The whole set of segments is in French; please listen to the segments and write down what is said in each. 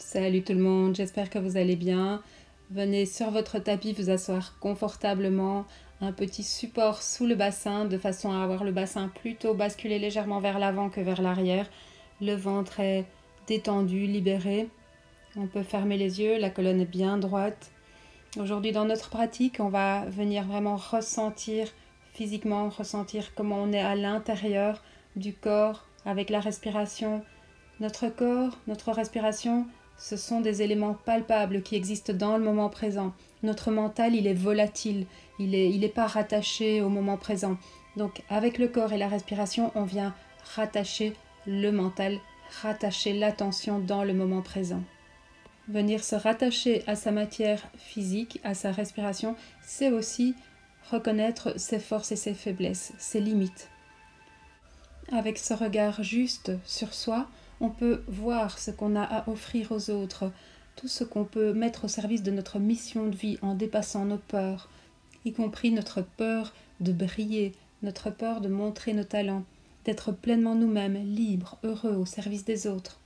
Salut tout le monde, j'espère que vous allez bien. Venez sur votre tapis vous asseoir confortablement, un petit support sous le bassin de façon à avoir le bassin plutôt basculé légèrement vers l'avant que vers l'arrière. Le ventre est détendu, libéré. On peut fermer les yeux, la colonne est bien droite. Aujourd'hui dans notre pratique, on va venir vraiment ressentir physiquement, ressentir comment on est à l'intérieur du corps avec la respiration. Notre corps, notre respiration, ce sont des éléments palpables qui existent dans le moment présent. Notre mental, il est volatile, il est pas rattaché au moment présent. Donc avec le corps et la respiration, on vient rattacher le mental, rattacher l'attention dans le moment présent. Venir se rattacher à sa matière physique, à sa respiration, c'est aussi reconnaître ses forces et ses faiblesses, ses limites. Avec ce regard juste sur soi, on peut voir ce qu'on a à offrir aux autres, tout ce qu'on peut mettre au service de notre mission de vie en dépassant nos peurs, y compris notre peur de briller, notre peur de montrer nos talents, d'être pleinement nous-mêmes, libres, heureux, au service des autres.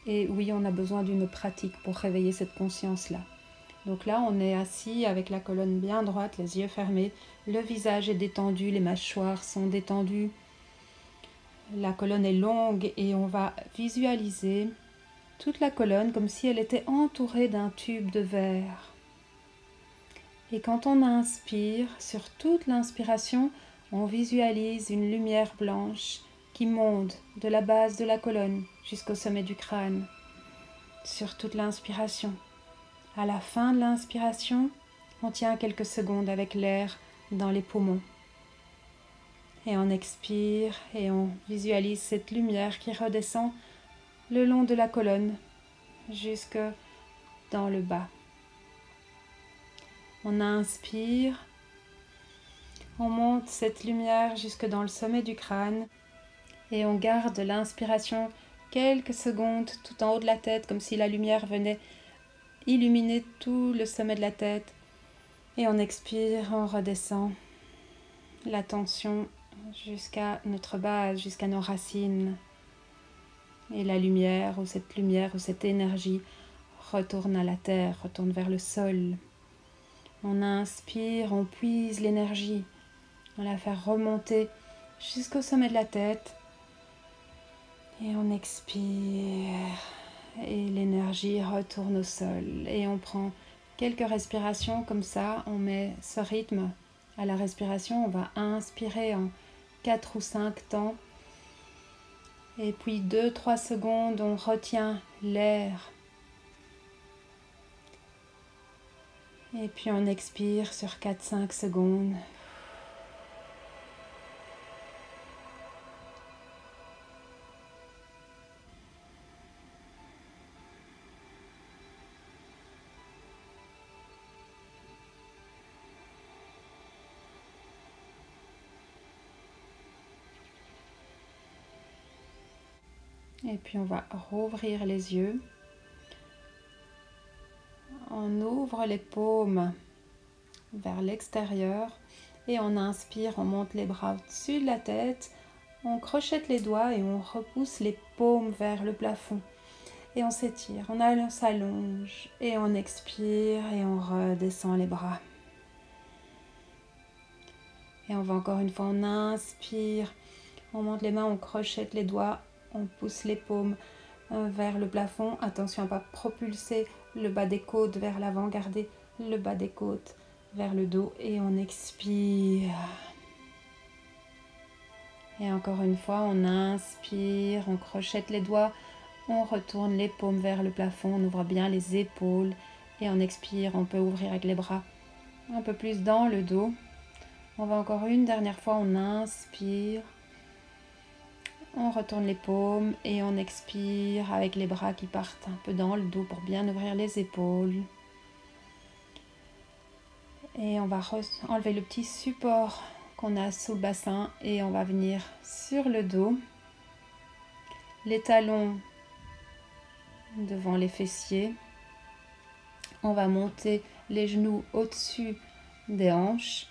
Et oui, on a besoin d'une pratique pour réveiller cette conscience-là. Donc là, on est assis avec la colonne bien droite, les yeux fermés, le visage est détendu, les mâchoires sont détendues. La colonne est longue et on va visualiser toute la colonne comme si elle était entourée d'un tube de verre. Et quand on inspire, sur toute l'inspiration, on visualise une lumière blanche qui monte de la base de la colonne jusqu'au sommet du crâne. Sur toute l'inspiration. À la fin de l'inspiration, on tient quelques secondes avec l'air dans les poumons. Et on expire et on visualise cette lumière qui redescend le long de la colonne jusque dans le bas. On inspire, on monte cette lumière jusque dans le sommet du crâne et on garde l'inspiration quelques secondes tout en haut de la tête comme si la lumière venait illuminer tout le sommet de la tête. Et on expire, on redescend l'attention jusqu'à notre base, jusqu'à nos racines. Et la lumière ou cette énergie retourne à la terre, retourne vers le sol. On inspire, on puise l'énergie, on la fait remonter jusqu'au sommet de la tête. Et on expire et l'énergie retourne au sol. Et on prend quelques respirations comme ça, on met ce rythme à la respiration, on va inspirer en 4 ou 5 temps. Et puis 2-3 secondes, on retient l'air. Et puis on expire sur 4-5 secondes. Et puis on va rouvrir les yeux. On ouvre les paumes vers l'extérieur et on inspire, on monte les bras au-dessus de la tête, on crochette les doigts et on repousse les paumes vers le plafond. Et on s'étire, on s'allonge et on expire et on redescend les bras. Et on va encore une fois, on inspire, on monte les mains, on crochette les doigts, on pousse les paumes vers le plafond. Attention à ne pas propulser le bas des côtes vers l'avant, gardez le bas des côtes vers le dos et on expire. Et encore une fois, on inspire, on crochette les doigts, on retourne les paumes vers le plafond, on ouvre bien les épaules et on expire, on peut ouvrir avec les bras un peu plus dans le dos. On va encore une dernière fois, on inspire, on retourne les paumes et on expire avec les bras qui partent un peu dans le dos pour bien ouvrir les épaules. Et on va enlever le petit support qu'on a sous le bassin et on va venir sur le dos, les talons devant les fessiers. On va monter les genoux au-dessus des hanches.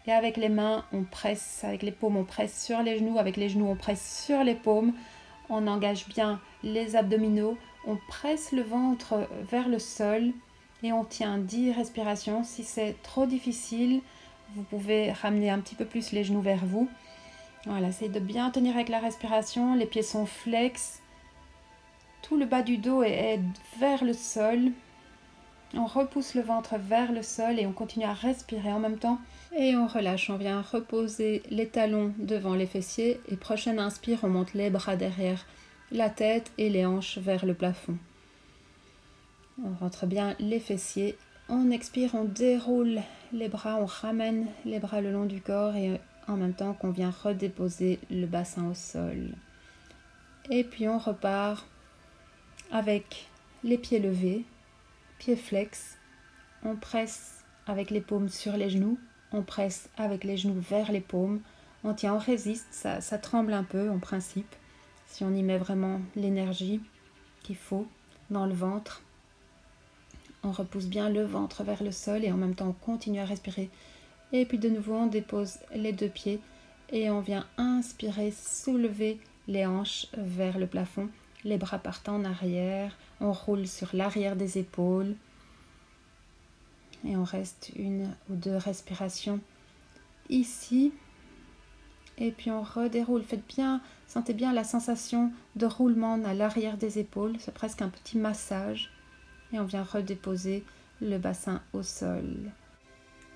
Et avec les mains, on presse, avec les paumes, on presse sur les genoux. Avec les genoux, on presse sur les paumes. On engage bien les abdominaux. On presse le ventre vers le sol et on tient 10 respirations. Si c'est trop difficile, vous pouvez ramener un petit peu plus les genoux vers vous. Voilà, essayez de bien tenir avec la respiration. Les pieds sont flex. Tout le bas du dos est vers le sol. On repousse le ventre vers le sol et on continue à respirer en même temps. Et on relâche, on vient reposer les talons devant les fessiers. Et prochaine inspire, on monte les bras derrière la tête et les hanches vers le plafond. On rentre bien les fessiers. On expire, on déroule les bras, on ramène les bras le long du corps et en même temps qu'on vient redéposer le bassin au sol. Et puis on repart avec les pieds levés, pieds flex. On presse avec les paumes sur les genoux. On presse avec les genoux vers les paumes. On tient, on résiste, ça tremble un peu en principe. Si on y met vraiment l'énergie qu'il faut dans le ventre. On repousse bien le ventre vers le sol et en même temps on continue à respirer. Et puis de nouveau on dépose les deux pieds et on vient inspirer, soulever les hanches vers le plafond. Les bras partent en arrière, on roule sur l'arrière des épaules. Et on reste 1 ou 2 respirations ici. Et puis on redéroule. Sentez bien la sensation de roulement à l'arrière des épaules. C'est presque un petit massage. Et on vient redéposer le bassin au sol.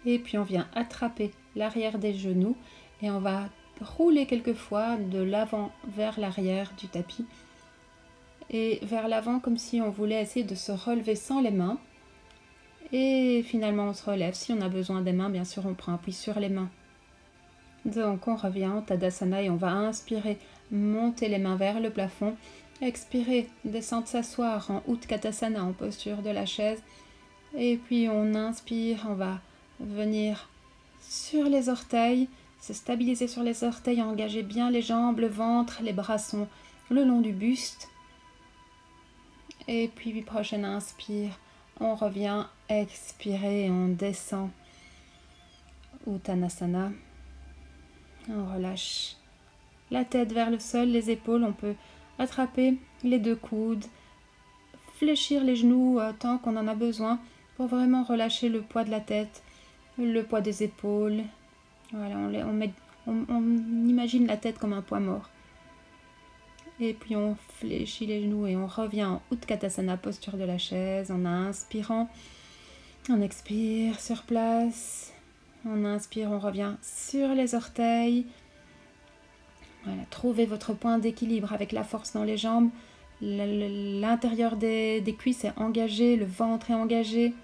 Et puis on vient attraper l'arrière des genoux. Et on va rouler quelquefois de l'avant vers l'arrière du tapis. Et vers l'avant comme si on voulait essayer de se relever sans les mains. Et finalement on se relève. Si on a besoin des mains, bien sûr on prend appui sur les mains. Donc on revient en Tadasana et on va inspirer, monter les mains vers le plafond. Expirer, descendre s'asseoir en Utkatasana, en posture de la chaise. Et puis on inspire, on va venir sur les orteils, se stabiliser sur les orteils, engager bien les jambes, le ventre, les bras sont le long du buste. Et puis prochaine inspire, on revient, expirer, on descend. Uttanasana. On relâche la tête vers le sol, les épaules, on peut attraper les deux coudes, fléchir les genoux tant qu'on en a besoin pour vraiment relâcher le poids de la tête, le poids des épaules. Voilà, on imagine la tête comme un poids mort. Et puis on fléchit les genoux et on revient en Utkatasana, posture de la chaise, en inspirant. On expire sur place. On inspire, on revient sur les orteils. Voilà, trouvez votre point d'équilibre avec la force dans les jambes. L'intérieur des cuisses est engagé, le ventre est engagé.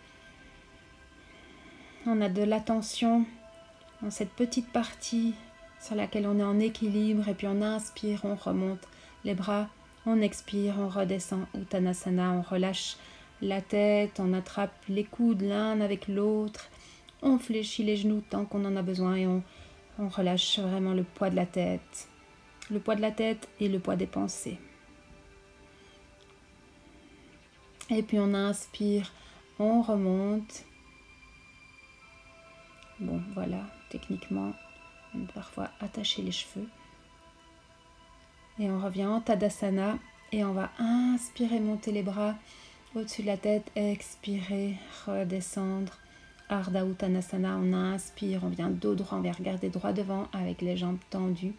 On a de la tension dans cette petite partie sur laquelle on est en équilibre. Et puis on inspire, on remonte les bras. On expire, on redescend Uttanasana, on relâche la tête, on attrape les coudes l'un avec l'autre. On fléchit les genoux tant qu'on en a besoin et on relâche vraiment le poids de la tête. Le poids de la tête et le poids des pensées. Et puis on inspire, on remonte. Bon, voilà, techniquement, on peut parfois attacher les cheveux. Et on revient en Tadasana et on va inspirer, monter les bras au-dessus de la tête, expirer, redescendre. Ardha Uttanasana, on inspire, on vient dos droit, on vient regarder droit devant avec les jambes tendues.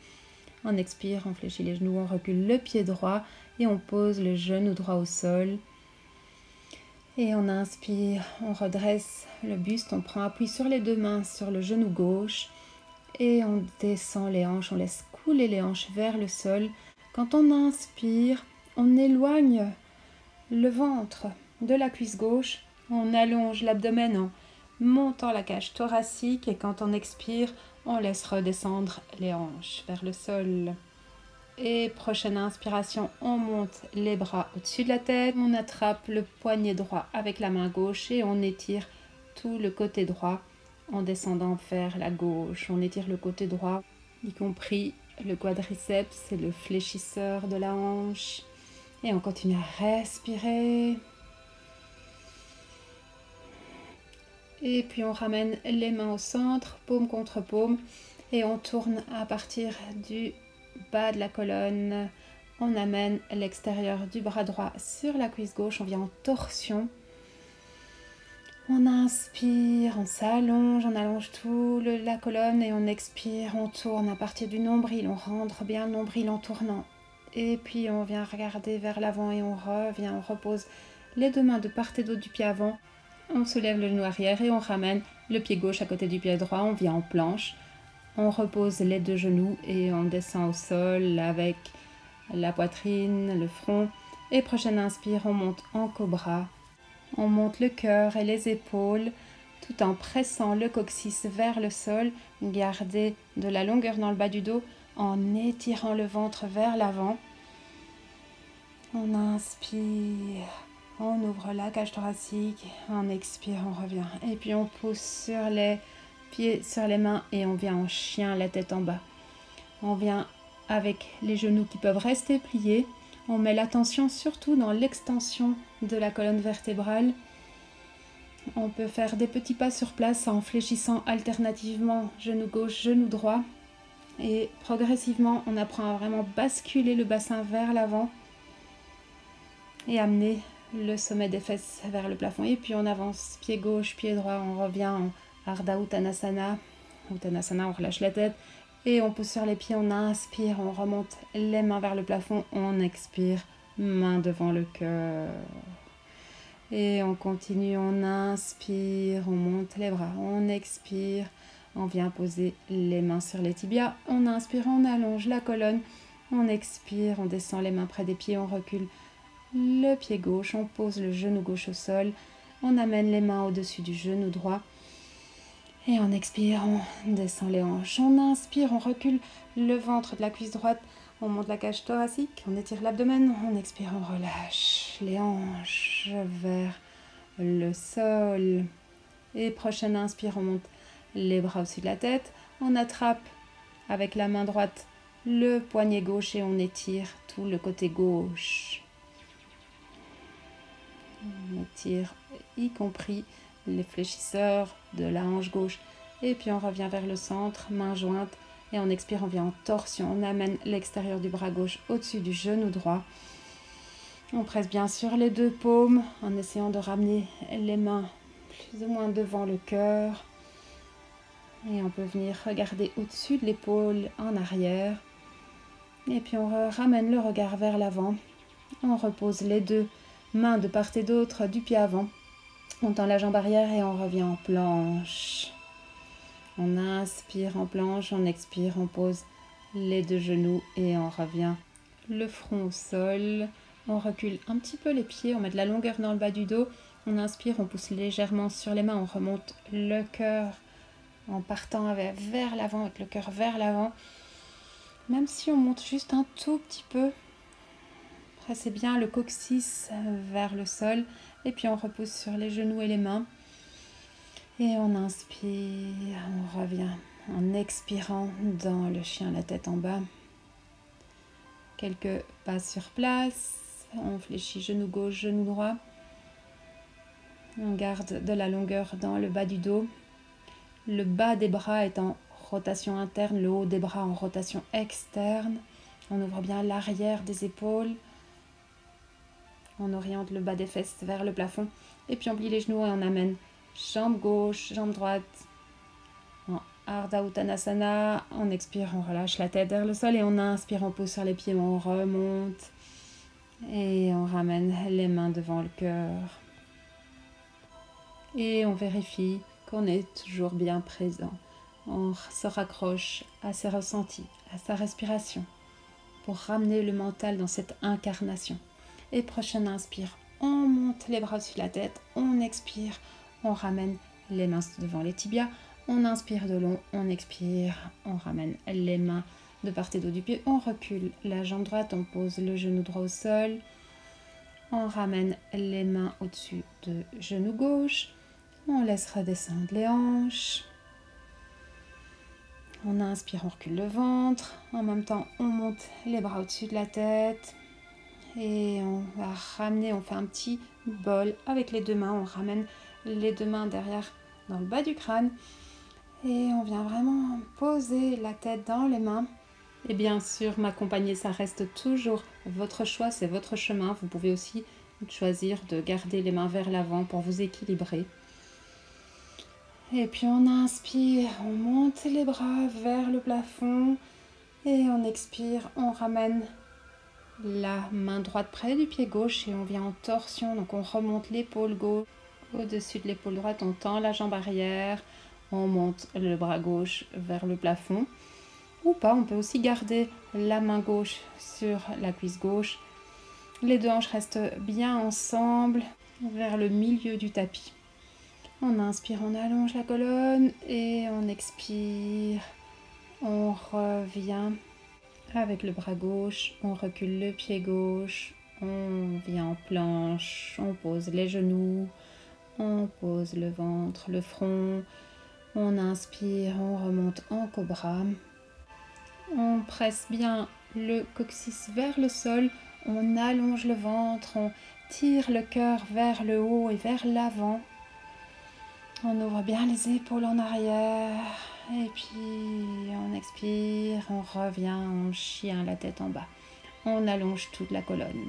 On expire, on fléchit les genoux, on recule le pied droit et on pose le genou droit au sol. Et on inspire, on redresse le buste, on prend appui sur les deux mains sur le genou gauche et on descend les hanches, on laisse couler les hanches vers le sol. Quand on inspire, on éloigne le ventre de la cuisse gauche, on allonge l'abdomen en montant la cage thoracique et quand on expire, on laisse redescendre les hanches vers le sol. Et prochaine inspiration, on monte les bras au-dessus de la tête, on attrape le poignet droit avec la main gauche et on étire tout le côté droit en descendant vers la gauche. On étire le côté droit, y compris le quadriceps et le fléchisseur de la hanche. Et on continue à respirer. Et puis on ramène les mains au centre, paume contre paume. Et on tourne à partir du bas de la colonne On amène l'extérieur du bras droit sur la cuisse gauche, on vient en torsion. On inspire, on s'allonge, on allonge la colonne et on expire, on tourne à partir du nombril, on rentre bien le nombril en tournant. Et puis on vient regarder vers l'avant et on revient, on repose les deux mains de part et d'autre du pied avant. On soulève le genou arrière et on ramène le pied gauche à côté du pied droit, on vient en planche. On repose les deux genoux et on descend au sol avec la poitrine, le front. Et prochaine inspire, on monte en cobra. On monte le cœur et les épaules tout en pressant le coccyx vers le sol. Gardez de la longueur dans le bas du dos en étirant le ventre vers l'avant. On inspire, on ouvre la cage thoracique, on expire, on revient. Et puis on pousse sur les pieds, sur les mains et on vient en chien, la tête en bas. On vient avec les genoux qui peuvent rester pliés. On met l'attention surtout dans l'extension de la colonne vertébrale. On peut faire des petits pas sur place en fléchissant alternativement genou gauche, genou droit. Et progressivement, on apprend à vraiment basculer le bassin vers l'avant et amener le sommet des fesses vers le plafond. Et puis on avance pied gauche, pied droit, on revient en Ardha Uttanasana. Uttanasana, on relâche la tête. Et on pousse sur les pieds, on inspire, on remonte les mains vers le plafond, on expire, main devant le cœur. Et on continue, on inspire, on monte les bras, on expire, on vient poser les mains sur les tibias, on inspire, on allonge la colonne, on expire, on descend les mains près des pieds, on recule le pied gauche, on pose le genou gauche au sol, on amène les mains au-dessus du genou droit. Et on expire, on descend les hanches, on inspire, on recule le ventre de la cuisse droite, on monte la cage thoracique, on étire l'abdomen, on expire, on relâche les hanches vers le sol. Et prochaine inspire, on monte les bras au-dessus de la tête, on attrape avec la main droite le poignet gauche et on étire tout le côté gauche. On étire y compris les fléchisseurs de la hanche gauche. Et puis on revient vers le centre, main jointe. Et on expire, on vient en torsion. On amène l'extérieur du bras gauche au-dessus du genou droit. On presse bien sur les deux paumes en essayant de ramener les mains plus ou moins devant le cœur. Et on peut venir regarder au-dessus de l'épaule en arrière. Et puis on ramène le regard vers l'avant. On repose les deux mains de part et d'autre du pied avant. On tend la jambe arrière et on revient en planche. On inspire en planche, on expire, on pose les deux genoux et on revient le front au sol. On recule un petit peu les pieds, on met de la longueur dans le bas du dos. On inspire, on pousse légèrement sur les mains, on remonte le cœur en partant vers l'avant, avec le cœur vers l'avant. Même si on monte juste un tout petit peu, pressez bien le coccyx vers le sol. Et puis on repousse sur les genoux et les mains. Et on inspire, on revient en expirant dans le chien, la tête en bas. Quelques pas sur place. On fléchit genou gauche, genou droit. On garde de la longueur dans le bas du dos. Le bas des bras est en rotation interne, le haut des bras en rotation externe. On ouvre bien l'arrière des épaules. On oriente le bas des fesses vers le plafond. Et puis on plie les genoux et on amène jambe gauche, jambe droite. En Ardha Uttanasana, on expire, on relâche la tête vers le sol. Et on inspire, on pose sur les pieds, on remonte. Et on ramène les mains devant le cœur. Et on vérifie qu'on est toujours bien présent. On se raccroche à ses ressentis, à sa respiration, pour ramener le mental dans cette incarnation. Et prochaine inspire, on monte les bras au-dessus de la tête, on expire, on ramène les mains devant les tibias, on inspire de long, on expire, on ramène les mains de part et d'autre du pied, on recule la jambe droite, on pose le genou droit au sol, on ramène les mains au-dessus de genou gauche, on laisse redescendre les hanches, on inspire, on recule le ventre, en même temps on monte les bras au-dessus de la tête. Et on va ramener, on fait un petit bol avec les deux mains, on ramène les deux mains derrière dans le bas du crâne et on vient vraiment poser la tête dans les mains. Et bien sûr, m'accompagner, ça reste toujours votre choix, c'est votre chemin. Vous pouvez aussi choisir de garder les mains vers l'avant pour vous équilibrer. Et puis on inspire, on monte les bras vers le plafond et on expire, on ramène la main droite près du pied gauche et on vient en torsion. Donc on remonte l'épaule gauche au-dessus de l'épaule droite, on tend la jambe arrière, on monte le bras gauche vers le plafond. Ou pas, on peut aussi garder la main gauche sur la cuisse gauche. Les deux hanches restent bien ensemble vers le milieu du tapis. On inspire, on allonge la colonne et on expire. On revient avec le bras gauche, on recule le pied gauche, on vient en planche, on pose les genoux, on pose le ventre, le front. On inspire, on remonte en cobra. On presse bien le coccyx vers le sol, on allonge le ventre, on tire le cœur vers le haut et vers l'avant. On ouvre bien les épaules en arrière et puis on expire, on revient en chien, la tête en bas. On allonge toute la colonne,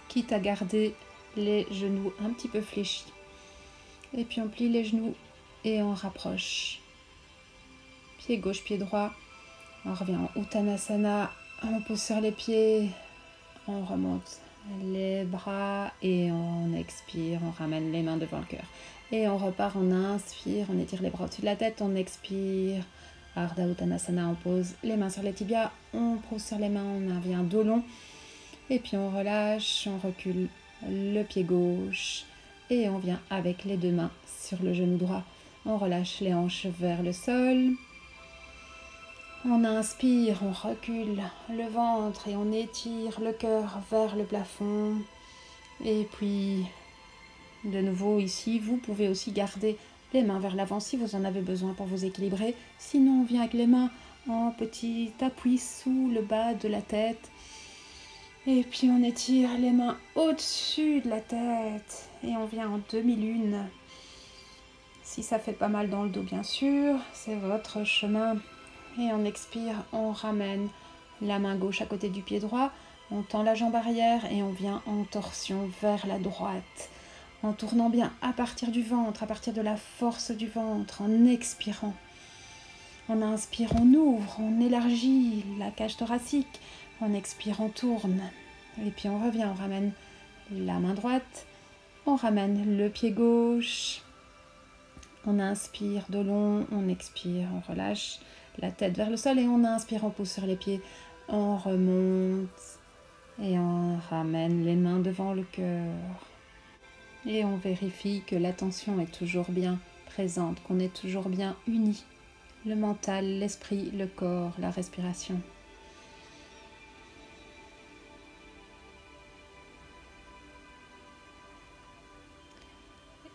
quitte à garder les genoux un petit peu fléchis. Et puis on plie les genoux et on rapproche. Pied gauche, pied droit. On revient en Uttanasana, on pose sur les pieds, on remonte les bras et on expire, on ramène les mains devant le cœur. Et on repart, on inspire, on étire les bras au-dessus de la tête, on expire. Ardha Uttanasana, on pose les mains sur les tibias, on pose sur les mains, on vient dos long. Et puis on relâche, on recule le pied gauche et on vient avec les deux mains sur le genou droit. On relâche les hanches vers le sol. On inspire, on recule le ventre et on étire le cœur vers le plafond. Et puis, de nouveau ici, vous pouvez aussi garder les mains vers l'avant si vous en avez besoin pour vous équilibrer. Sinon, on vient avec les mains en petit appui sous le bas de la tête. Et puis, on étire les mains au-dessus de la tête. Et on vient en demi-lune. Si ça fait pas mal dans le dos, bien sûr, c'est votre chemin. Et on expire, on ramène la main gauche à côté du pied droit, on tend la jambe arrière et on vient en torsion vers la droite, en tournant bien à partir du ventre, à partir de la force du ventre, en expirant. On inspire, on ouvre, on élargit la cage thoracique, on expire, on tourne. Et puis on revient, on ramène la main droite, on ramène le pied gauche, on inspire de long, on expire, on relâche la tête vers le sol et on inspire, on pousse sur les pieds, on remonte et on ramène les mains devant le cœur. Et on vérifie que l'attention est toujours bien présente, qu'on est toujours bien unis. Le mental, l'esprit, le corps, la respiration.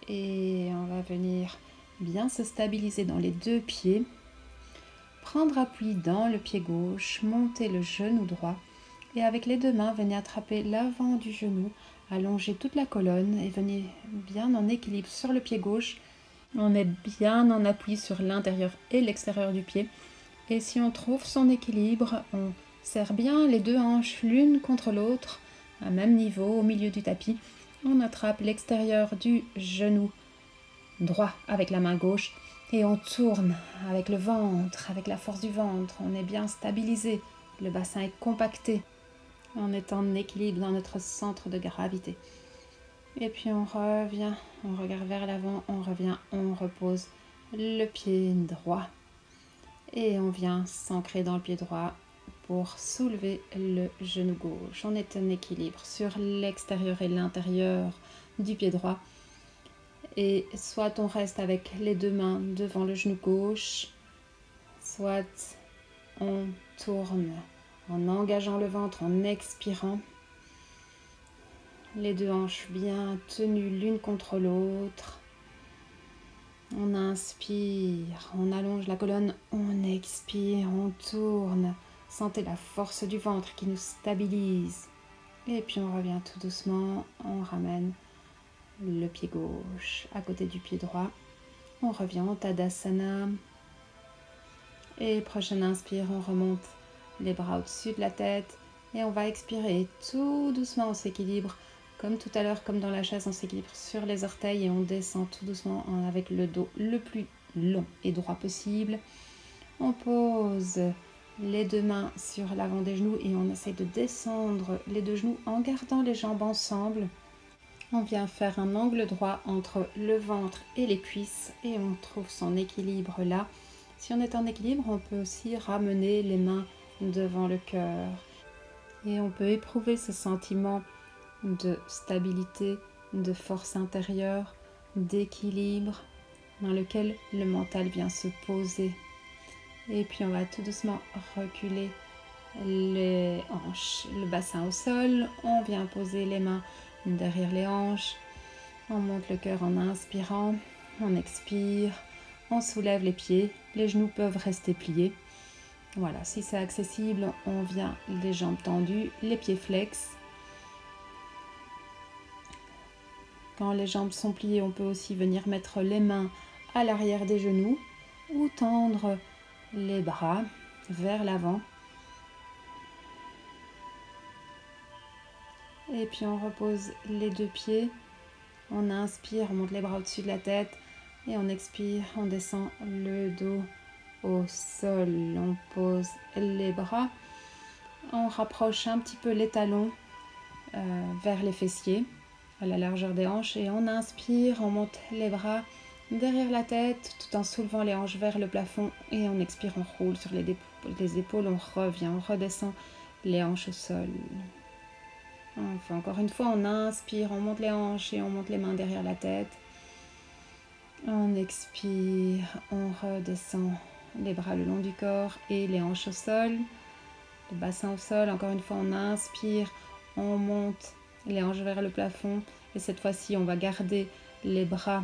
Et on va venir bien se stabiliser dans les deux pieds. Prendre appui dans le pied gauche, monter le genou droit et avec les deux mains, venez attraper l'avant du genou, allonger toute la colonne et venez bien en équilibre sur le pied gauche. On est bien en appui sur l'intérieur et l'extérieur du pied. Et si on trouve son équilibre, on serre bien les deux hanches l'une contre l'autre, à même niveau au milieu du tapis. On attrape l'extérieur du genou droit avec la main gauche. Et on tourne avec le ventre, avec la force du ventre. On est bien stabilisé. Le bassin est compacté. On est en équilibre dans notre centre de gravité. Et puis on revient, on regarde vers l'avant, on revient, on repose le pied droit. Et on vient s'ancrer dans le pied droit pour soulever le genou gauche. On est en équilibre sur l'extérieur et l'intérieur du pied droit. Et soit on reste avec les deux mains devant le genou gauche, soit on tourne en engageant le ventre, en expirant. Les deux hanches bien tenues l'une contre l'autre. On inspire, on allonge la colonne, on expire, on tourne. Sentez la force du ventre qui nous stabilise. Et puis on revient tout doucement, on ramène le pied gauche à côté du pied droit. On revient en Tadasana. Et prochaine inspire, on remonte les bras au-dessus de la tête. Et on va expirer tout doucement, on s'équilibre comme tout à l'heure, comme dans la chaise, on s'équilibre sur les orteils et on descend tout doucement avec le dos le plus long et droit possible. On pose les deux mains sur l'avant des genoux et on essaie de descendre les deux genoux en gardant les jambes ensemble. On vient faire un angle droit entre le ventre et les cuisses et on trouve son équilibre là. Si on est en équilibre, on peut aussi ramener les mains devant le cœur. Et on peut éprouver ce sentiment de stabilité, de force intérieure, d'équilibre dans lequel le mental vient se poser. Et puis on va tout doucement reculer les hanches, le bassin au sol. On vient poser les mains derrière les hanches. On monte le cœur en inspirant, on expire, on soulève les pieds. Les genoux peuvent rester pliés. Voilà, si c'est accessible, on vient les jambes tendues, les pieds flex. Quand les jambes sont pliées, on peut aussi venir mettre les mains à l'arrière des genoux ou tendre les bras vers l'avant. Et puis on repose les deux pieds. On inspire, on monte les bras au-dessus de la tête. Et on expire, on descend le dos au sol. On pose les bras. On rapproche un petit peu les talons vers les fessiers, à la largeur des hanches. Et on inspire, on monte les bras derrière la tête tout en soulevant les hanches vers le plafond. Et on expire, on roule sur les épaules, on revient, on redescend les hanches au sol. Enfin, encore une fois, on inspire, on monte les hanches et on monte les mains derrière la tête. On expire, on redescend les bras le long du corps et les hanches au sol, le bassin au sol. Encore une fois, on inspire, on monte les hanches vers le plafond. Et cette fois-ci, on va garder les bras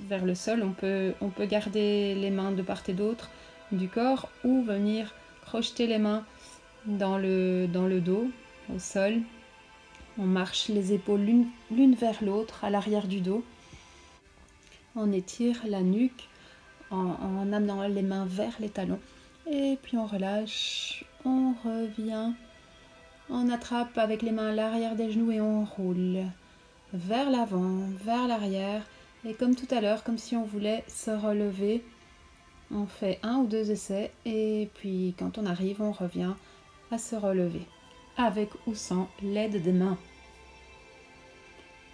vers le sol. On peut garder les mains de part et d'autre du corps ou venir crocheter les mains dans le dos, au sol. On marche les épaules l'une vers l'autre à l'arrière du dos. On étire la nuque en amenant les mains vers les talons. Et puis on relâche, on revient. On attrape avec les mains à l'arrière des genoux et on roule vers l'avant, vers l'arrière. Et comme tout à l'heure, comme si on voulait se relever, on fait 1 ou 2 essais. Et puis quand on arrive, on revient à se relever, avec ou sans l'aide des mains.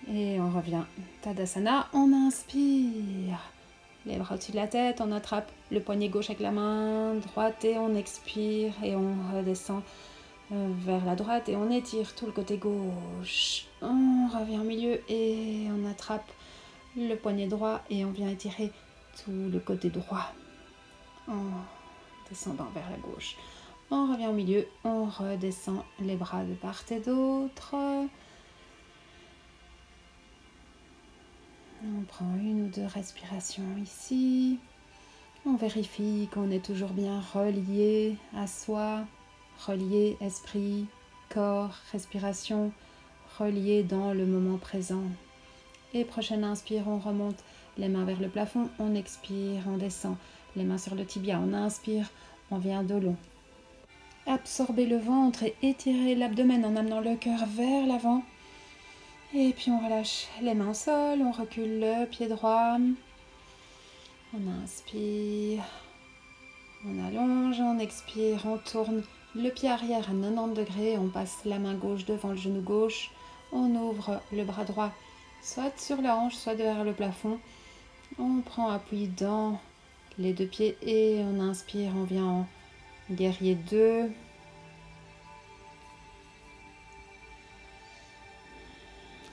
Et on revient. Tadasana, on inspire. Les bras au-dessus de la tête, on attrape le poignet gauche avec la main droite et on expire et on redescend vers la droite et on étire tout le côté gauche. On revient au milieu et on attrape le poignet droit et on vient étirer tout le côté droit en descendant vers la gauche. On revient au milieu, on redescend les bras de part et d'autre. On prend 1 ou 2 respirations ici. On vérifie qu'on est toujours bien relié à soi, relié esprit, corps, respiration, relié dans le moment présent. Et prochaine inspire, on remonte les mains vers le plafond, on expire, on descend les mains sur le tibia, on inspire, on vient de long. Absorbez le ventre et étirez l'abdomen en amenant le cœur vers l'avant. Et puis on relâche les mains au sol, on recule le pied droit. On inspire, on allonge, on expire, on tourne le pied arrière à 90 degrés, on passe la main gauche devant le genou gauche, on ouvre le bras droit, soit sur la hanche, soit vers le plafond. On prend appui dans les 2 pieds et on inspire, on vient en guerrier 2.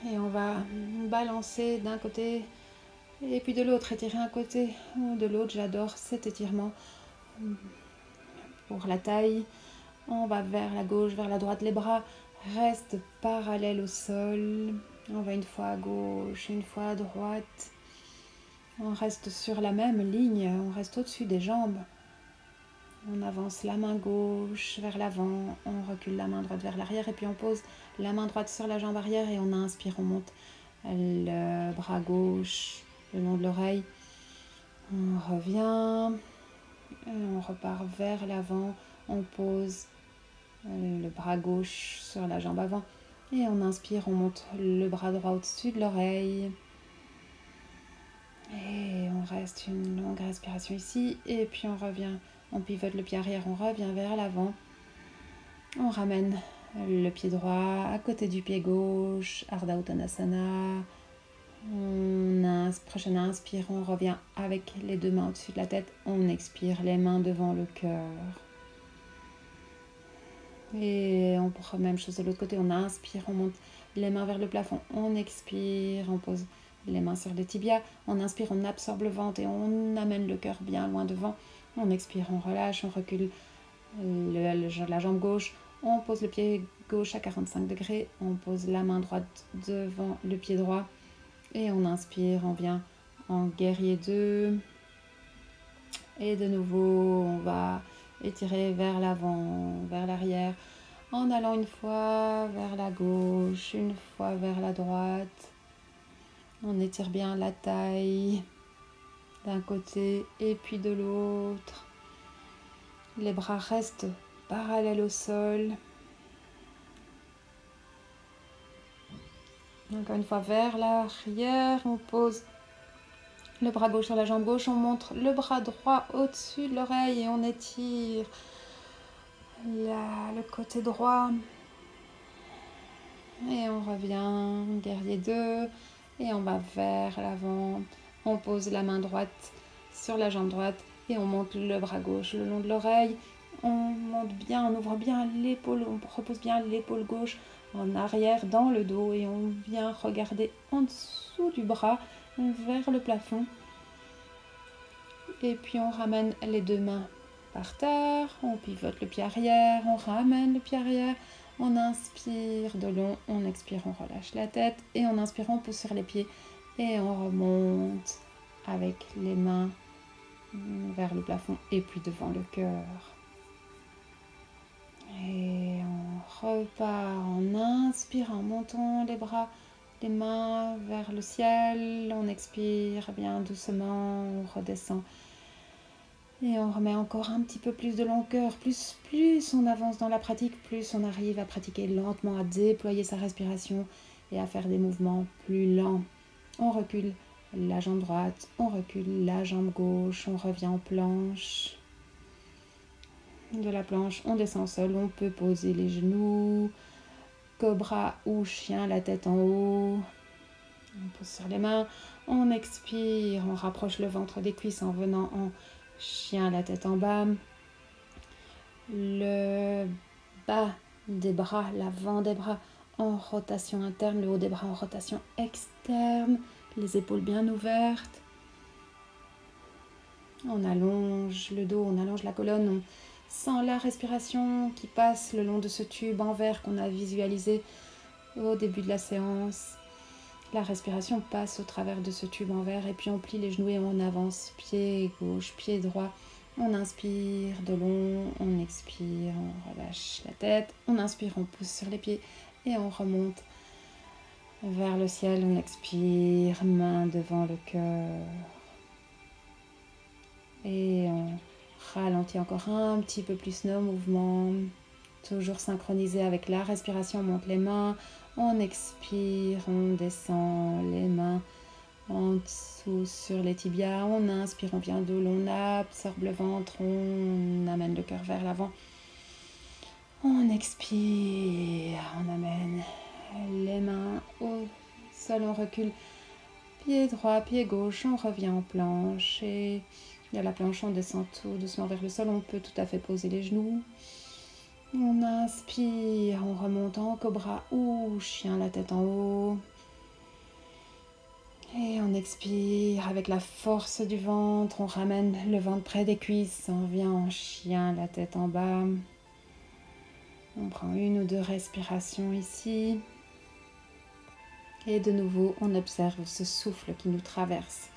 Et on va balancer d'un côté et puis de l'autre, étirer un côté ou de l'autre. J'adore cet étirement pour la taille. On va vers la gauche, vers la droite. Les bras restent parallèles au sol. On va une fois à gauche, une fois à droite. On reste sur la même ligne, on reste au-dessus des jambes. On avance la main gauche vers l'avant, on recule la main droite vers l'arrière et puis on pose la main droite sur la jambe arrière et on inspire, on monte le bras gauche le long de l'oreille. On revient, et on repart vers l'avant, on pose le bras gauche sur la jambe avant. Et on inspire, on monte le bras droit au-dessus de l'oreille. Et on reste une longue respiration ici. Et puis on revient, on pivote le pied arrière, on revient vers l'avant. On ramène le pied droit à côté du pied gauche, Ardha Uttanasana. Prochaine inspire, on revient avec les deux mains au-dessus de la tête. On expire, les mains devant le cœur. Et on prend la même chose de l'autre côté. On inspire, on monte les mains vers le plafond. On expire, on pose les mains sur les tibias. On inspire, on absorbe le ventre et on amène le cœur bien loin devant. On expire, on relâche, on recule la jambe gauche. On pose le pied gauche à 45 degrés. On pose la main droite devant le pied droit. Et on inspire, on vient en guerrier 2. Et de nouveau, on va étirer vers l'avant, vers l'arrière, en allant une fois vers la gauche, une fois vers la droite. On étire bien la taille d'un côté et puis de l'autre. Les bras restent parallèles au sol. Encore une fois vers l'arrière, on pose le bras gauche sur la jambe gauche, on montre le bras droit au-dessus de l'oreille et on étire le côté droit. Et on revient, guerrier 2, et on va vers l'avant. On pose la main droite sur la jambe droite et on monte le bras gauche le long de l'oreille. On monte bien, on ouvre bien l'épaule, on repose bien l'épaule gauche en arrière dans le dos et on vient regarder en dessous du bras vers le plafond. Et puis on ramène les deux mains par terre, on pivote le pied arrière, on ramène le pied arrière, on inspire de long, on expire, on relâche la tête et en inspirant on pousse sur les pieds et on remonte avec les mains vers le plafond et puis devant le cœur. Et on repart en inspirant, en montant les bras, les mains vers le ciel, on expire bien doucement, on redescend. Et on remet encore un petit peu plus de longueur. Plus on avance dans la pratique, plus on arrive à pratiquer lentement, à déployer sa respiration et à faire des mouvements plus lents. On recule la jambe droite, on recule la jambe gauche, on revient en planche. De la planche, on descend au sol, on peut poser les genoux, cobra ou chien, la tête en haut. On pose sur les mains, on expire, on rapproche le ventre des cuisses en venant en chien, la tête en bas. Le bas des bras, l'avant des bras en rotation interne, le haut des bras en rotation externe, les épaules bien ouvertes. On allonge le dos, on allonge la colonne, on sent la respiration qui passe le long de ce tube en verre qu'on a visualisé au début de la séance. La respiration passe au travers de ce tube en verre et puis on plie les genoux et on avance, pied gauche, pied droit. On inspire de long, on expire, on relâche la tête. On inspire, on pousse sur les pieds et on remonte vers le ciel. On expire, main devant le cœur. Et on ralentit encore un petit peu plus nos mouvements. Toujours synchronisé avec la respiration, on monte les mains. On expire, on descend les mains en dessous sur les tibias. On inspire, on vient de l'eau, on absorbe le ventre, on amène le cœur vers l'avant. On expire, on amène les mains au sol, on recule. Pied droit, pied gauche, on revient en planche. Et à la planche, on descend tout doucement vers le sol. On peut tout à fait poser les genoux. On inspire, on remonte en cobra ou chien, la tête en haut. Et on expire avec la force du ventre, on ramène le ventre près des cuisses, on vient en chien, la tête en bas. On prend une ou deux respirations ici. Et de nouveau, on observe ce souffle qui nous traverse.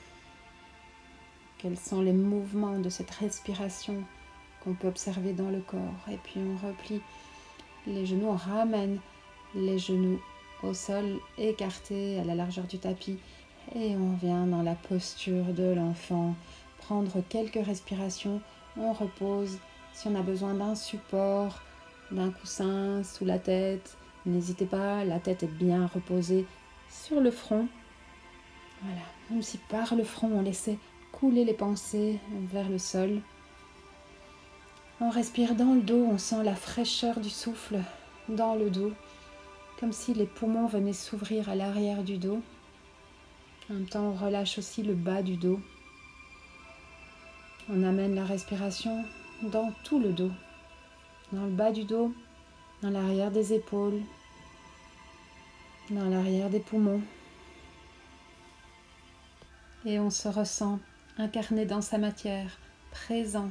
Quels sont les mouvements de cette respiration qu'on peut observer dans le corps. Et puis on replie les genoux, on ramène les genoux au sol, écartés à la largeur du tapis. Et on vient dans la posture de l'enfant, prendre quelques respirations. On repose. Si on a besoin d'un support, d'un coussin sous la tête. N'hésitez pas, la tête est bien reposée sur le front. Voilà, comme si par le front on laissait couler les pensées vers le sol. On respire dans le dos, on sent la fraîcheur du souffle dans le dos, comme si les poumons venaient s'ouvrir à l'arrière du dos. En même temps, on relâche aussi le bas du dos. On amène la respiration dans tout le dos, dans le bas du dos, dans l'arrière des épaules, dans l'arrière des poumons. Et on se ressent incarné dans sa matière, présent.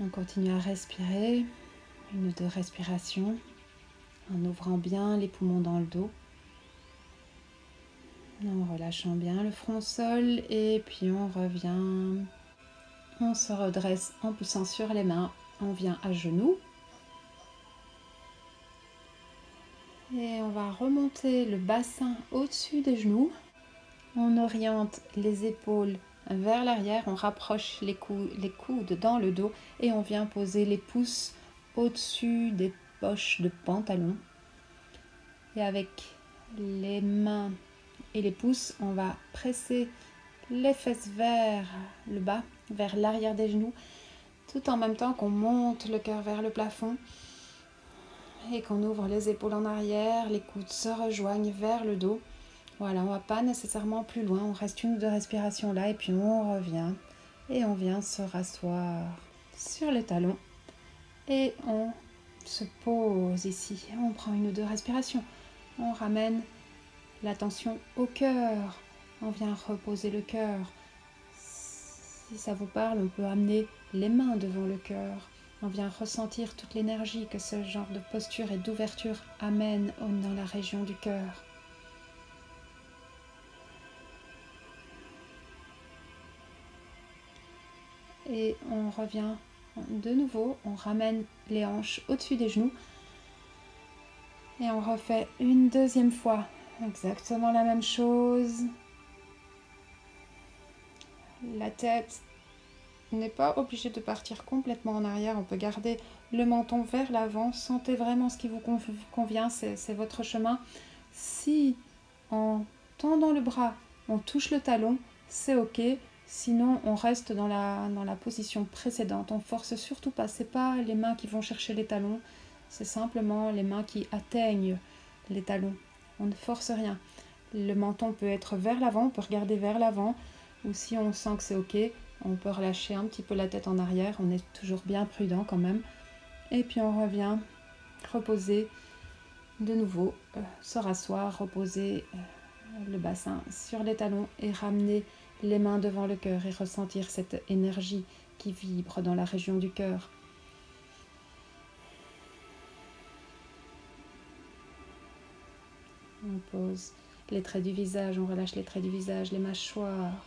On continue à respirer, 1 ou 2 respirations, en ouvrant bien les poumons dans le dos, en relâchant bien le front au sol, et puis on revient, on se redresse en poussant sur les mains, on vient à genoux, et on va remonter le bassin au-dessus des genoux, on oriente les épaules vers l'arrière, on rapproche les coudes dans le dos et on vient poser les pouces au-dessus des poches de pantalon. Et avec les mains et les pouces, on va presser les fesses vers le bas, vers l'arrière des genoux, tout en même temps qu'on monte le cœur vers le plafond et qu'on ouvre les épaules en arrière, les coudes se rejoignent vers le dos. Voilà, on ne va pas nécessairement plus loin, on reste 1 ou 2 respirations là et puis on revient et on vient se rasseoir sur les talons et on se pose ici. On prend 1 ou 2 respirations, on ramène l'attention au cœur, on vient reposer le cœur. Si ça vous parle, on peut amener les mains devant le cœur. On vient ressentir toute l'énergie que ce genre de posture et d'ouverture amène dans la région du cœur. Et on revient de nouveau, on ramène les hanches au-dessus des genoux et on refait 1 deuxième fois exactement la même chose. La tête n'est pas obligée de partir complètement en arrière, on peut garder le menton vers l'avant, sentez vraiment ce qui vous convient, c'est votre chemin. Si en tendant le bras on touche le talon, c'est ok. Sinon, on reste dans la position précédente. On force surtout pas. Ce n'est pas les mains qui vont chercher les talons. C'est simplement les mains qui atteignent les talons. On ne force rien. Le menton peut être vers l'avant. On peut regarder vers l'avant. Ou si on sent que c'est ok, on peut relâcher un petit peu la tête en arrière. On est toujours bien prudent quand même. Et puis on revient reposer de nouveau. Se rasseoir, reposer le bassin sur les talons et ramener les mains devant le cœur et ressentir cette énergie qui vibre dans la région du cœur. On pose les traits du visage, on relâche les traits du visage, les mâchoires.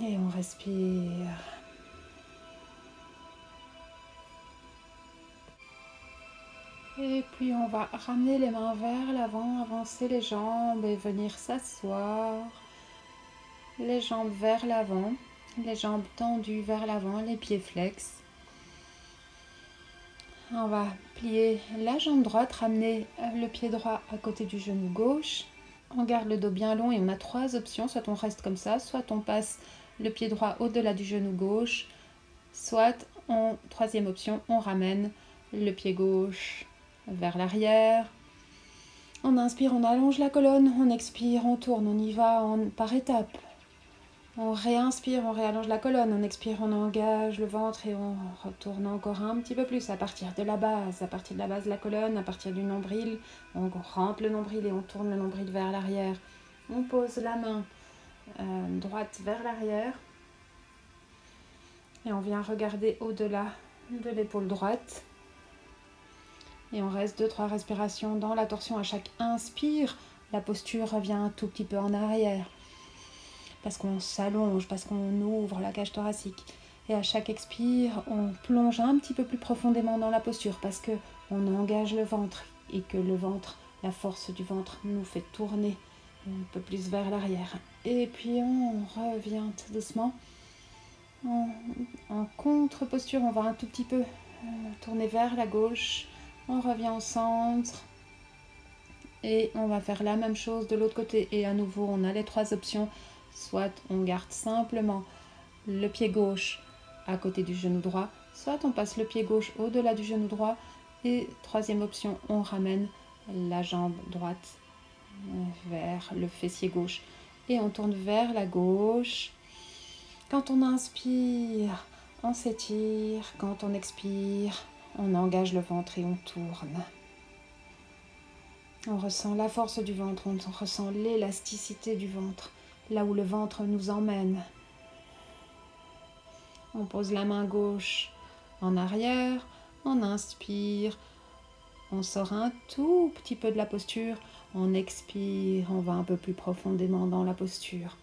Et on respire. Et puis on va ramener les mains vers l'avant, avancer les jambes et venir s'asseoir. Les jambes vers l'avant, les jambes tendues vers l'avant, les pieds flex. On va plier la jambe droite, ramener le pied droit à côté du genou gauche. On garde le dos bien long et on a 3 options. Soit on reste comme ça, soit on passe le pied droit au-delà du genou gauche, soit en 3e option, on ramène le pied gauche vers l'arrière. On inspire, on allonge la colonne, on expire, on tourne, on y va par étapes. On réinspire, on réallonge la colonne, on expire, on engage le ventre et on retourne encore un petit peu plus à partir de la base, de la colonne, à partir du nombril. On rentre le nombril et on tourne le nombril vers l'arrière. On pose la main droite vers l'arrière et on vient regarder au-delà de l'épaule droite. Et on reste 2-3 respirations dans la torsion. À chaque inspire, la posture revient un tout petit peu en arrière. Parce qu'on s'allonge, parce qu'on ouvre la cage thoracique. Et à chaque expire, on plonge un petit peu plus profondément dans la posture parce qu'on engage le ventre et que le ventre, la force du ventre nous fait tourner un peu plus vers l'arrière. Et puis on revient tout doucement. En, en contre-posture, on va un tout petit peu tourner vers la gauche. On revient au centre. Et on va faire la même chose de l'autre côté. Et à nouveau, on a les trois options. Soit on garde simplement le pied gauche à côté du genou droit. Soit on passe le pied gauche au-delà du genou droit. Et troisième option, on ramène la jambe droite vers le fessier gauche. Et on tourne vers la gauche. Quand on inspire, on s'étire. Quand on expire, on engage le ventre et on tourne. On ressent la force du ventre, on ressent l'élasticité du ventre, là où le ventre nous emmène. On pose la main gauche en arrière, on inspire, on sort un tout petit peu de la posture, on expire, on va un peu plus profondément dans la posture.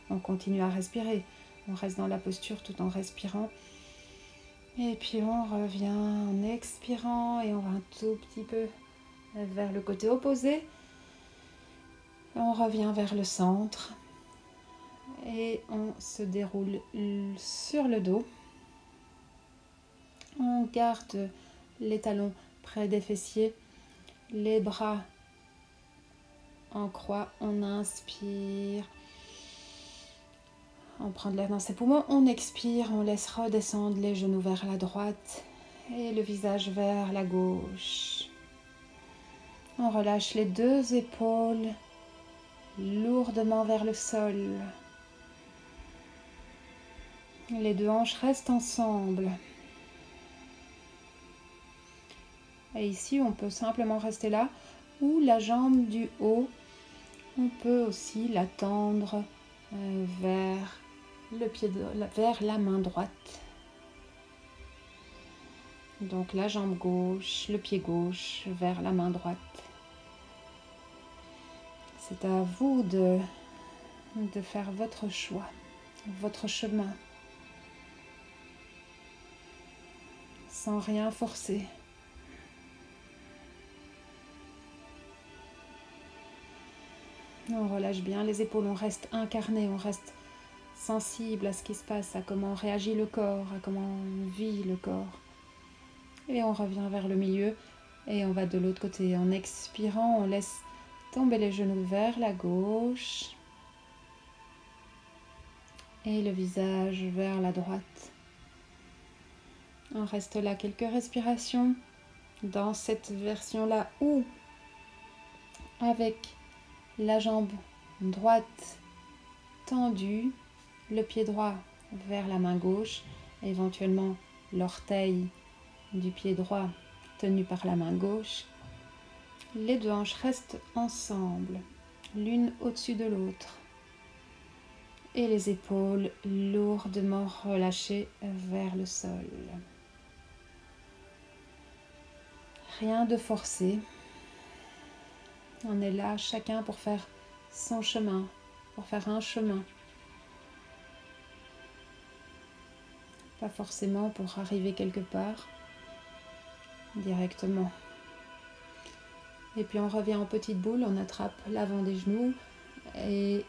On continue à respirer, on reste dans la posture tout en respirant. Et puis on revient en expirant et on va un tout petit peu vers le côté opposé. On revient vers le centre et on se déroule sur le dos. On garde les talons près des fessiers, les bras en croix. On inspire, on prend de l'air dans ses poumons. On expire, on laisse redescendre les genoux vers la droite et le visage vers la gauche. On relâche les deux épaules lourdement vers le sol. Les deux hanches restent ensemble. Et ici, on peut simplement rester là, ou la jambe du haut, on peut aussi la tendre vers vers la main droite. Donc la jambe gauche, le pied gauche vers la main droite. C'est à vous de faire votre choix, votre chemin, sans rien forcer. On relâche bien les épaules, on reste incarné, on reste sensible à ce qui se passe, à comment réagit le corps, à comment vit le corps. Et on revient vers le milieu et on va de l'autre côté. En expirant, on laisse tomber les genoux vers la gauche et le visage vers la droite. On reste là quelques respirations dans cette version-là où, avec la jambe droite tendue, le pied droit vers la main gauche, éventuellement l'orteil du pied droit tenu par la main gauche. Les deux hanches restent ensemble, l'une au-dessus de l'autre. Et les épaules lourdement relâchées vers le sol. Rien de forcé. On est là chacun pour faire son chemin, pour faire un chemin. Pas forcément pour arriver quelque part directement. Et puis on revient en petite boule, on attrape l'avant des genoux et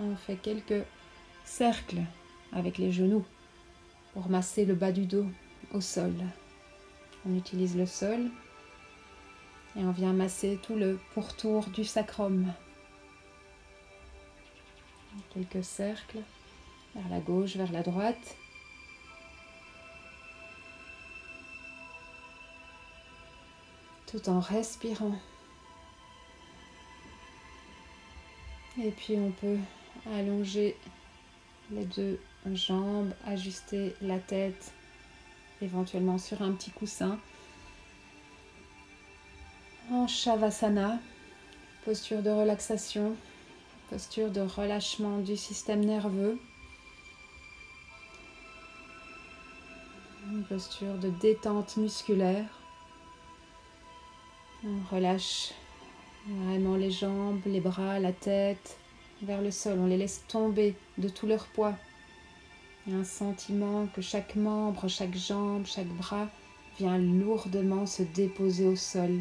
on fait quelques cercles avec les genoux pour masser le bas du dos au sol. On utilise le sol et on vient masser tout le pourtour du sacrum. Quelques cercles vers la gauche, vers la droite. Tout en respirant. Et puis on peut allonger les deux jambes, ajuster la tête éventuellement sur un petit coussin. En Shavasana, posture de relaxation, posture de relâchement du système nerveux. Une posture de détente musculaire. On relâche vraiment les jambes, les bras, la tête vers le sol. On les laisse tomber de tout leur poids. Il y a un sentiment que chaque membre, chaque jambe, chaque bras vient lourdement se déposer au sol.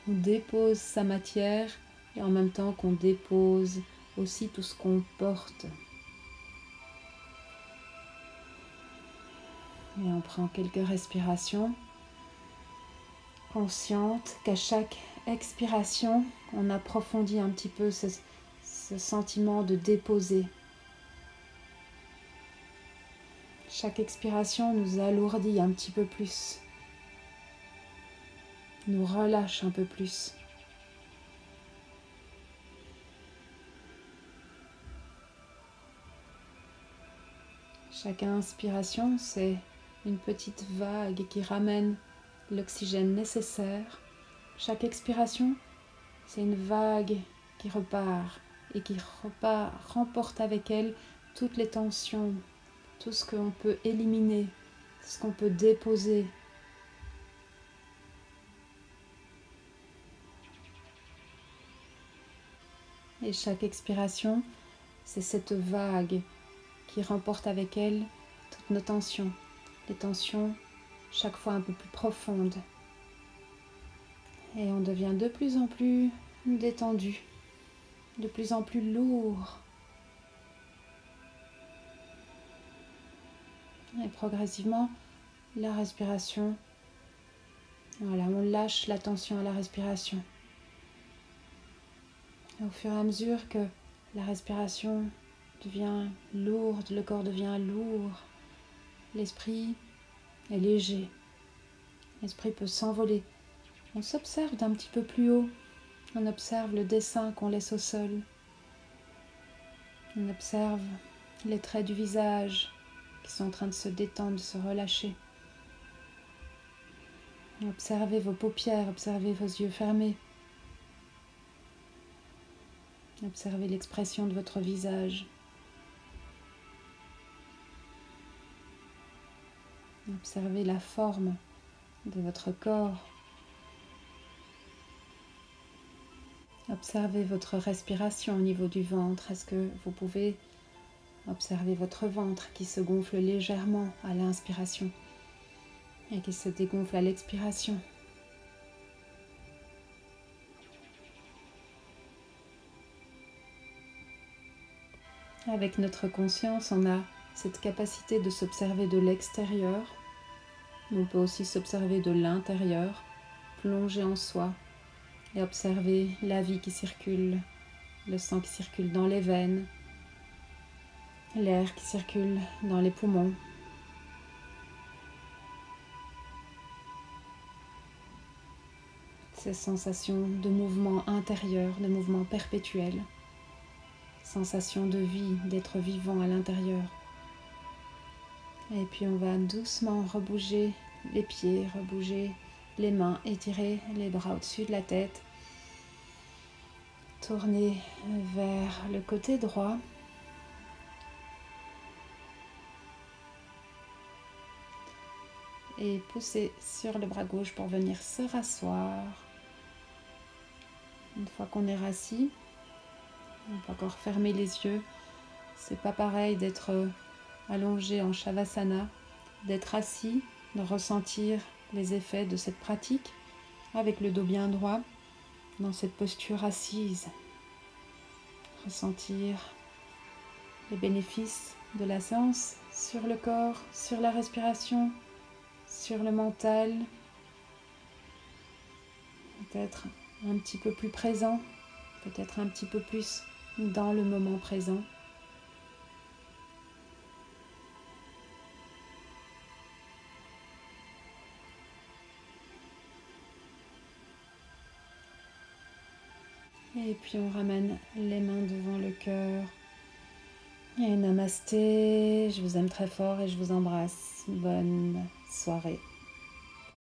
On dépose sa matière et en même temps qu'on dépose aussi tout ce qu'on porte. Et on prend quelques respirations conscientes qu'à chaque expiration, on approfondit un petit peu ce sentiment de déposer. Chaque expiration nous alourdit un petit peu plus, nous relâche un peu plus. Chaque inspiration, c'est une petite vague qui ramène l'oxygène nécessaire. Chaque expiration, c'est une vague qui repart et qui remporte avec elle toutes les tensions, tout ce qu'on peut éliminer, ce qu'on peut déposer. Et chaque expiration, c'est cette vague qui remporte avec elle toutes nos tensions. Les tensions chaque fois un peu plus profondes. Et on devient de plus en plus détendu, de plus en plus lourd. Et progressivement, la respiration, voilà, on lâche la tension à la respiration. Et au fur et à mesure que la respiration devient lourde, le corps devient lourd, l'esprit est léger. L'esprit peut s'envoler. On s'observe d'un petit peu plus haut. On observe le dessin qu'on laisse au sol. On observe les traits du visage qui sont en train de se détendre, de se relâcher. Observez vos paupières, observez vos yeux fermés. Observez l'expression de votre visage. Observez la forme de votre corps. Observez votre respiration au niveau du ventre. Est-ce que vous pouvez observer votre ventre qui se gonfle légèrement à l'inspiration et qui se dégonfle à l'expiration? Avec notre conscience, on a cette capacité de s'observer de l'extérieur. On peut aussi s'observer de l'intérieur, plonger en soi et observer la vie qui circule, le sang qui circule dans les veines, l'air qui circule dans les poumons. Ces sensations de mouvement intérieur, de mouvement perpétuel, sensation de vie, d'être vivant à l'intérieur. Et puis on va doucement rebouger les pieds, rebouger les mains, étirer les bras au-dessus de la tête. Tourner vers le côté droit. Et pousser sur le bras gauche pour venir se rasseoir. Une fois qu'on est rassis, on peut encore fermer les yeux. C'est pas pareil d'être allongé en Shavasana, d'être assis, de ressentir les effets de cette pratique avec le dos bien droit dans cette posture assise. Ressentir les bénéfices de la séance sur le corps, sur la respiration, sur le mental. Peut-être un petit peu plus présent, peut-être un petit peu plus dans le moment présent. Et puis on ramène les mains devant le cœur. Et namasté, je vous aime très fort et je vous embrasse. Bonne soirée.